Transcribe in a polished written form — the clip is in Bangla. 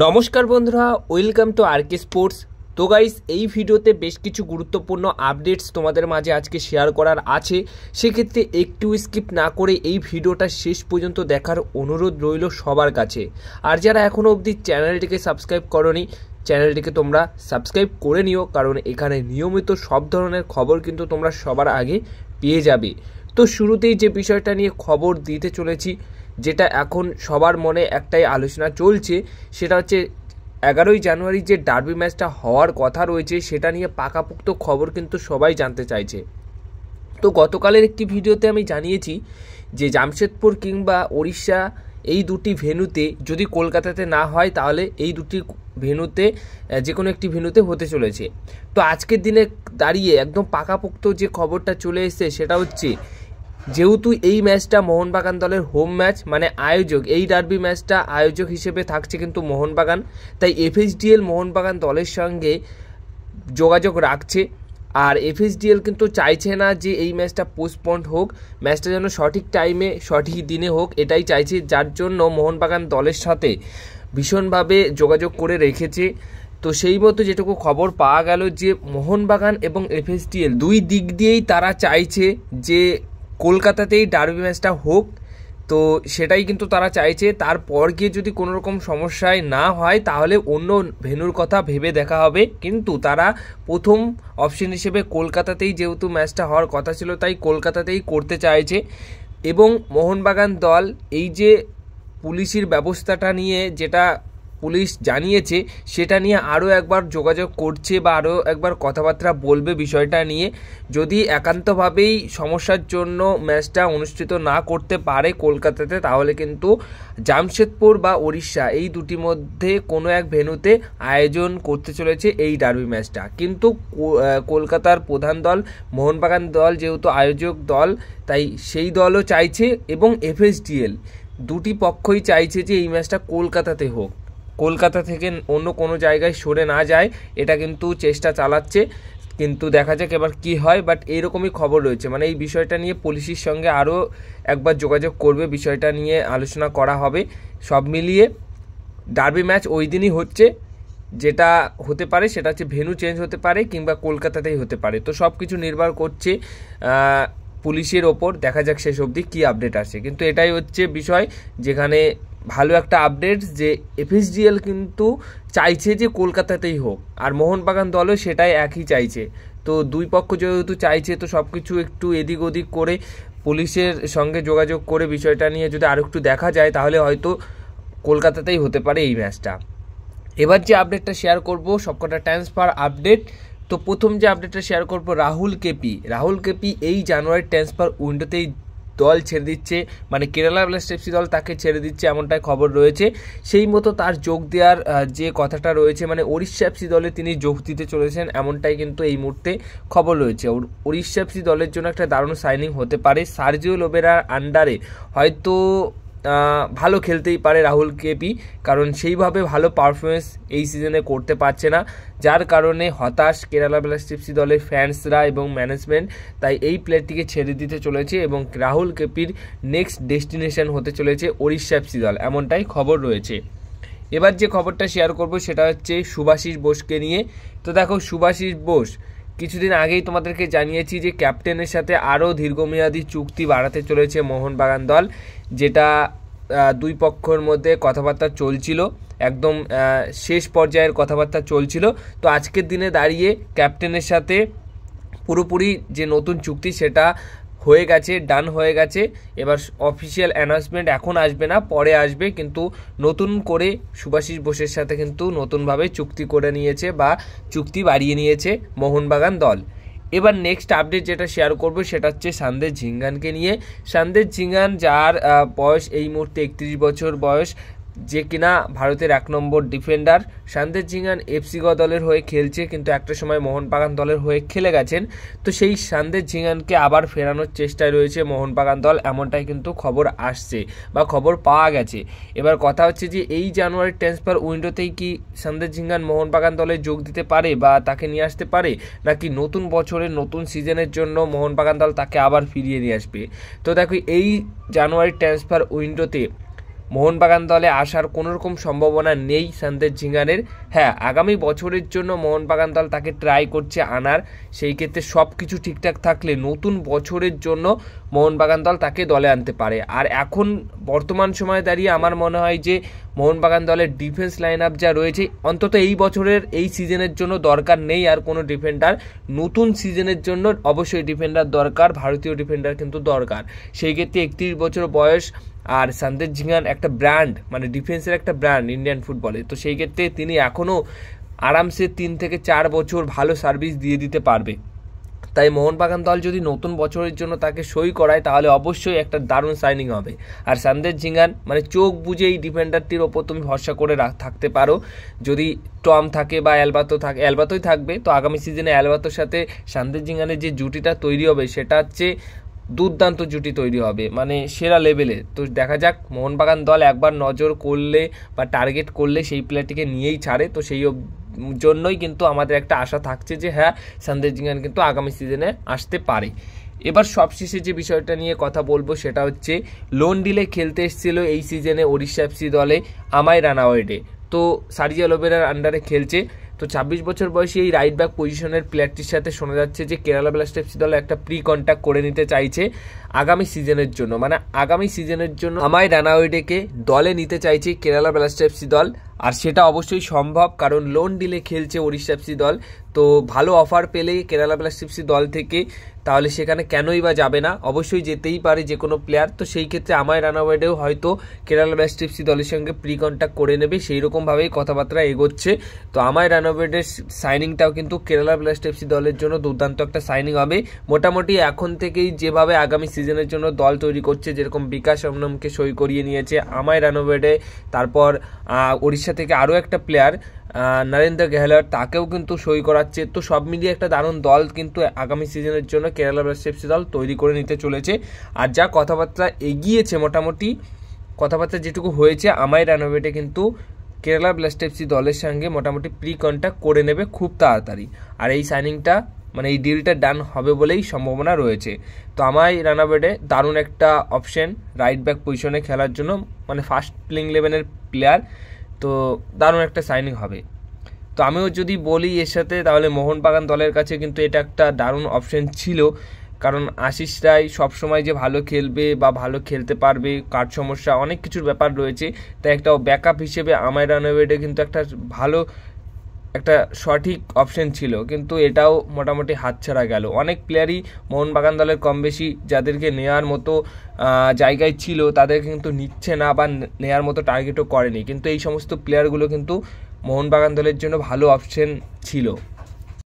নমস্কার বন্ধুরা, ওয়েলকাম টু আরকে স্পোর্টস। তো গাইস, এই ভিডিওতে বেশ কিছু গুরুত্বপূর্ণ আপডেটস তোমাদের মাঝে আজকে শেয়ার করার আছে। সেক্ষেত্রে একটু স্কিপ না করে এই ভিডিওটা শেষ পর্যন্ত দেখার অনুরোধ রইল সবার কাছে। আর যারা এখনও অবধি চ্যানেলটিকে সাবস্ক্রাইব করোনি, চ্যানেলটিকে তোমরা সাবস্ক্রাইব করে নিও, কারণ এখানে নিয়মিত সব ধরনের খবর কিন্তু তোমরা সবার আগে পেয়ে যাবে। তো শুরুতেই যে বিষয়টা নিয়ে খবর দিতে চলেছি, যেটা এখন সবার মনে একটাই আলোচনা চলছে, সেটা হচ্ছে 11ই জানুয়ারি যে ডার্বি ম্যাচটা হওয়ার কথা রয়েছে, সেটা নিয়ে পাকাপোক্ত খবর কিন্তু সবাই জানতে চাইছে। তো গতকালের একটি ভিডিওতে আমি জানিয়েছি যে জামশেদপুর কিংবা ওড়িশা এই দুটি ভেন্যুতে, যদি কলকাতাতে না হয় তাহলে এই দুটি ভেন্যুতে যে কোনো একটি ভেন্যুতে হতে চলেছে। তো আজকের দিনে দাঁড়িয়ে একদম পাকাপোক্ত যে খবরটা চলে এসেছে সেটা হচ্ছে, যেহেতু এই ম্যাচটা মোহনবাগান দলের হোম ম্যাচ, মানে আয়োজক, এই ডার্বি ম্যাচটা আয়োজক হিসেবে থাকছে কিন্তু মোহনবাগান, তাই এফএসডিএল মোহনবাগান দলের সঙ্গে যোগাযোগ রাখছে। আর এফএসডিএল কিন্তু চাইছে না যে এই ম্যাচটা পোস্টপন্ড হোক, ম্যাচটা যেন সঠিক টাইমে সঠিক দিনে হোক, এটাই চাইছে, যার জন্য মোহনবাগান দলের সাথে ভীষণভাবে যোগাযোগ করে রেখেছে। তো সেই মতো যেটুকু খবর পাওয়া গেল যে মোহনবাগান এবং এফএসডিএল দুই দিক দিয়েই তারা চাইছে যে কলকাতাতেই ডার্বি ম্যাচটা হোক। তো সেটাই কিন্তু তারা চাইছে। তারপর গিয়ে যদি কোনো রকম সমস্যায় না হয় তাহলে অন্য ভেন্যুর কথা ভেবে দেখা হবে, কিন্তু তারা প্রথম অপশন হিসেবে কলকাতাতেই, যেহেতু ম্যাচটা হওয়ার কথা ছিল, তাই কলকাতাতেই করতে চাইছে। এবং মোহনবাগান দল এই যে পুলিশের ব্যবস্থাটা নিয়ে যেটা পুলিশ জানিয়েছে, সেটা নিয়ে আরও একবার যোগাযোগ করছে বা আরও একবার কথাবার্তা বলবে বিষয়টা নিয়ে। যদি একান্তভাবেই সমস্যার জন্য ম্যাচটা অনুষ্ঠিত না করতে পারে কলকাতাতে, তাহলে কিন্তু জামশেদপুর বা ওড়িশা এই দুটির মধ্যে কোনো এক ভেন্যুতে আয়োজন করতে চলেছে এই ডার্বি ম্যাচটা। কিন্তু কলকাতার প্রধান দল মোহনবাগান দল যেহেতু আয়োজক দল, তাই সেই দলও চাইছে এবং এফএসডিএল দুটি পক্ষই চাইছে যে এই ম্যাচটা কলকাতাতে হোক, কলকাতা থেকে অন্য কোনো জায়গায় সরে না যায়, এটা কিন্তু চেষ্টা চালাচ্ছে। কিন্তু দেখা যাক এবার কী হয়। বাট এইরকমই খবর রয়েছে, মানে এই বিষয়টা নিয়ে পুলিশের সঙ্গে আরও একবার যোগাযোগ করবে, বিষয়টা নিয়ে আলোচনা করা হবে। সব মিলিয়ে ডার্বি ম্যাচ ওই দিনই হচ্ছে, যেটা হতে পারে সেটা হচ্ছে ভেন্যু চেঞ্জ হতে পারে কিংবা কলকাতাতেই হতে পারে। তো সব কিছু নির্ভর করছে পুলিশের ওপর। দেখা যাক শেষ অবধি কী আপডেট আসে। কিন্তু এটাই হচ্ছে বিষয়, যেখানে ভালো একটা আপডেট যে এফএসডিএল কিন্তু চাইছে যে কলকাতাতেই হোক, আর মোহনবাগান দলও সেটাই একই চাইছে। তো দুই পক্ষ যেহেতু চাইছে, তো সব কিছু একটু এদিক ওদিক করে পুলিশের সঙ্গে যোগাযোগ করে বিষয়টা নিয়ে যদি আর একটু দেখা যায়, তাহলে হয়তো কলকাতাতেই হতে পারে এই ম্যাচটা। এবার যে আপডেটটা শেয়ার করব সবকটা ট্রান্সফার আপডেট। তো প্রথম যে আপডেটটা শেয়ার করব, রাহুল কেপি এই জানুয়ারির ট্রান্সফার উইন্ডোতেই দল ছেড়ে দিচ্ছে, মানে কেরালা ব্লাস্টার্স এফসি দল তাকে ছেড়ে দিচ্ছে, এমনটাই খবর রয়েছে। সেই মতো তার যোগ দেওয়ার যে কথাটা রয়েছে, মানে ওড়িশা এফসি দলে তিনি যোগ দিতে চলেছেন, এমনটাই কিন্তু এই মুহূর্তে খবর রয়েছে। ওড়িশা এফসি দলের জন্য একটা দারুণ সাইনিং হতে পারে। সার্জিও লোবেরার আন্ডারে হয়তো ভালো খেলতেই পারে রাহুল কেপি, কারণ সেইভাবে ভালো পারফরমেন্স এই সিজনে করতে পারছে না, যার কারণে হতাশ কেরালা ব্লাস্টার্স এফসি দলের ফ্যান্সরা এবং ম্যানেজমেন্ট। তাই এই প্লেয়ারটিকে ছেড়ে দিতে চলেছে এবং রাহুল কেপির নেক্সট ডেস্টিনেশন হতে চলেছে ওড়িশা এফসি দল, এমনটাই খবর রয়েছে। এবার যে খবরটা শেয়ার করব সেটা হচ্ছে শুভাশিস বোসকে নিয়ে। তো দেখো, শুভাশিস বোস কিছুদিন আগেই তোমাদেরকে জানিয়েছি যে ক্যাপ্টেনের সাথে আরও দীর্ঘমেয়াদী চুক্তি বাড়াতে চলেছে মোহনবাগান দল, যেটা দুই পক্ষের মধ্যে কথাবার্তা চলছিল, একদম শেষ পর্যায়ের কথাবার্তা চলছিল। তো আজকের দিনে দাঁড়িয়ে ক্যাপ্টেনের সাথে পুরোপুরি যে নতুন চুক্তি সেটা হয়ে গেছে, ডান হয়ে গেছে। এবার অফিসিয়াল অ্যানাউন্সমেন্ট এখন আসবে না, পরে আসবে, কিন্তু নতুন করে শুভাশিস বোসের সাথে কিন্তু নতুনভাবে চুক্তি করে নিয়েছে বা চুক্তি বাড়িয়ে নিয়েছে মোহনবাগান দল। এবার নেক্সট আপডেট যেটা শেয়ার করবো সেটা হচ্ছে সন্দেশ ঝিঙ্গানকে নিয়ে। সন্দেশ ঝিঙ্গান, যার বয়স এই মুহূর্তে 31 বছর বয়স, যে কিনা ভারতের 1 নম্বর ডিফেন্ডার। সন্দেশ ঝিঙ্গান এফসি গোয়া দলের হয়ে খেলছে, কিন্তু একটা সময় মোহনবাগান দলের হয়ে খেলে গেছেন। তো সেই সন্দেশ ঝিঙ্গানকে আবার ফেরানোর চেষ্টায় রয়েছে মোহনবাগান দল, এমনটাই কিন্তু খবর আসছে বা খবর পাওয়া গেছে। এবার কথা হচ্ছে যে এই জানুয়ারির ট্রান্সফার উইন্ডোতেই কি সন্দেশ ঝিঙ্গান মোহনবাগান দলে যোগ দিতে পারে বা তাকে নিয়ে আসতে পারে, নাকি নতুন বছরের নতুন সিজনের জন্য মোহনবাগান দল তাকে আবার ফিরিয়ে নিয়ে আসবে। তো দেখো, এই জানুয়ারির ট্রান্সফার উইন্ডোতে মোহনবাগান দলে আসার কোনো রকম সম্ভাবনা নেই সন্দেশ ঝিঙ্গানের। হ্যাঁ, আগামী বছরের জন্য মোহনবাগান দল তাকে ট্রাই করছে আনার, সেই ক্ষেত্রে সব কিছু ঠিকঠাক থাকলে নতুন বছরের জন্য মোহনবাগান দল তাকে দলে আনতে পারে। আর এখন বর্তমান সময়ে দাঁড়িয়ে আমার মনে হয় যে মোহনবাগান দলের ডিফেন্স লাইন আপ যা রয়েছে, অন্তত এই বছরের এই সিজনের জন্য দরকার নেই আর কোনো ডিফেন্ডার। নতুন সিজনের জন্য অবশ্যই ডিফেন্ডার দরকার, ভারতীয় ডিফেন্ডার কিন্তু দরকার। সেই ক্ষেত্রে 31 বছর বয়স, আর সন্দেশ ঝিঙ্গান একটা ব্র্যান্ড, মানে ডিফেন্সের একটা ব্র্যান্ড ইন্ডিয়ান ফুটবলে। তো সেই ক্ষেত্রে তিনি এখনও আরামসে 3 থেকে 4 বছর ভালো সার্ভিস দিয়ে দিতে পারবে। তাই মোহনবাগান দল যদি নতুন বছরের জন্য তাকে সই করায় তাহলে অবশ্যই একটা দারুণ সাইনিং হবে। আর সন্দেশ ঝিঙ্গান মানে চোখ বুঝে এই ডিফেন্ডারটির ওপর তুমি ভরসা করে থাকতে পারো। যদি টম থাকে বা অ্যালবাতো থাকে, অ্যালবাতোই থাকবে, তো আগামী সিজনে অ্যালবাতোর সাথে সন্দেশ ঝিঙ্গানের যে জুটিটা তৈরি হবে সেটা হচ্ছে দুর্দান্ত জুটি তৈরি হবে, মানে সেরা লেভেলে। তো দেখা যাক, মোহনবাগান দল একবার নজর করলে বা টার্গেট করলে সেই প্লেয়ারটিকে নিয়েই ছাড়ে। তো সেই জন্যই কিন্তু আমাদের একটা আশা থাকছে যে হ্যাঁ, সন্দেশ ঝিঙ্গান কিন্তু আগামী সিজনে আসতে পারে। এবার সবশেষে যে বিষয়টা নিয়ে কথা বলবো সেটা হচ্ছে লোন ডিলে খেলতে এসেছিল এই সিজনে ওড়িশা এফসি দলে আমাই রানাওয়েডে। তো সার্জিও লোবেরার আন্ডারে খেলছে। তো 26 বছর বয়সী এই রাইট ব্যাক পজিশনের প্লেয়ারটির সাথে শোনা যাচ্ছে যে কেরালা ব্লাস্টার্স এফসি দলে একটা প্রি কন্ট্যাক্ট করে নিতে চাইছে আগামী সিজনের জন্য, মানে আগামী সিজনের জন্য আমাই রানাওয়েডেকে দলে নিতে চাইছে কেরালা ব্লাস্টার্স এফসি দল। আর সেটা অবশ্যই সম্ভব, কারণ লোন ডিলে খেলছে ওড়িশা এফসি দল। তো ভালো অফার পেলে কেরালা ব্লাস্টার্স এফসি দল থেকে তাহলে সেখানে কেনই বা যাবে না, অবশ্যই যেতেই পারে যে কোনো প্লেয়ার। তো সেই ক্ষেত্রে আমাই রানাওয়েডেও হয়তো কেরালা ব্লাস্টার্স এফসি দলের সঙ্গে প্রি কন্ট্যাক্ট করে নেবে, সেই রকমভাবেই কথাবার্তা এগোচ্ছে। তো আমাই রানাওয়েডের সাইনিংটাও কিন্তু কেরালা ব্লাস্টার্স এফসি দলের জন্য দুর্দান্ত একটা সাইনিং হবে। মোটামুটি এখন থেকেই যেভাবে আগামী সিজনের জন্য দল তৈরি করছে, যেরকম বিকাশ অমনমকে সই করিয়ে নিয়েছে আমাই রানাওয়েডে, তারপর ওড়িশা থেকে আরও একটা প্লেয়ার নরেন্দ্র গেহলট, তাকেও কিন্তু সই করাচ্ছে। তো সব মিলিয়ে একটা দারুণ দল কিন্তু আগামী সিজনের জন্য কেরালা ব্লাস্টার্স এফসি দল তৈরি করে নিতে চলেছে। আর যা কথাবার্তা এগিয়েছে, মোটামুটি কথাবার্তা যেটুকু হয়েছে, আমাই রানাওয়েডে কিন্তু কেরালা ব্লাস্টার্স এফসি দলের সঙ্গে মোটামুটি প্রি কন্ট্যাক্ট করে নেবে খুব তাড়াতাড়ি। আর এই সাইনিংটা মানে এই ডিলটা ডান হবে বলেই সম্ভাবনা রয়েছে। তো আমাই রানাওয়েডে দারুণ একটা অপশন রাইট ব্যাক পজিশনে খেলার জন্য, মানে ফার্স্ট প্লেইং 11-এর প্লেয়ার। তো দারুণ একটা সাইনিং হবে। তো আমিও যদি বলি এর সাথে, তাহলে মোহনবাগান দলের কাছে কিন্তু এটা একটা দারুণ অপশন ছিল, কারণ আশিস রায় সবসময় যে ভালো খেলবে বা ভালো খেলতে পারবে, কার্ড সমস্যা, অনেক কিছুর ব্যাপার রয়েছে। তাই একটা ব্যাকআপ হিসেবে আমাই রানাওয়েডে কিন্তু একটা ভালো একটা সঠিক অপশন ছিল, কিন্তু এটাও মোটামুটি হাতছাড়া গেল। অনেক প্লেয়ারই মোহনবাগান দলের কম বেশি যাদেরকে নেওয়ার মতো জায়গায় ছিল তাদের কিন্তু নিচ্ছে না বা নেওয়ার মতো টার্গেটও করেনি, কিন্তু এই সমস্ত প্লেয়ারগুলো কিন্তু মোহনবাগান দলের জন্য ভালো অপশন ছিল।